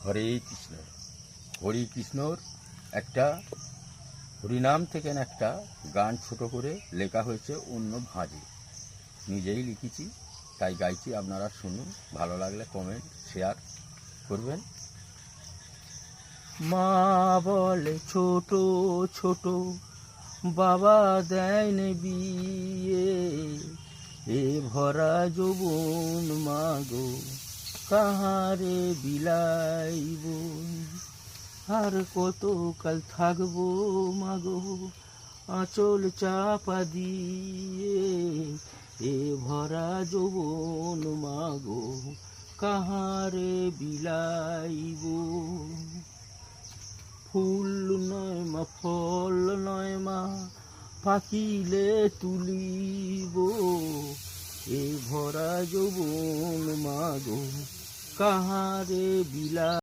হরে কৃষ্ণ। হরি কৃষ্ণর একটা হরিনাম থেকে একটা গান ছোট করে লেখা হয়েছে অন্য ভাঁজে, নিজেই লিখেছি তাই গাইছি, আপনারা শুনুন, ভালো লাগলে কমেন্ট শেয়ার করবেন। মা বলে ছোট ছোট বাবা দেয়নি বিয়ে, এ ভরা যৌবন মাগো কাহারে বিলাইব, আর কত কাল থাকবো মাগো আঁচল চাপা দিয়ে, এ ভরা যৌবন মাগো কাহারে বিলাইব। ফুল নয় মা ফল নয় মা পাকিলে তুলিব, এ ভরা যৌবন মাগো কাহারে বিলা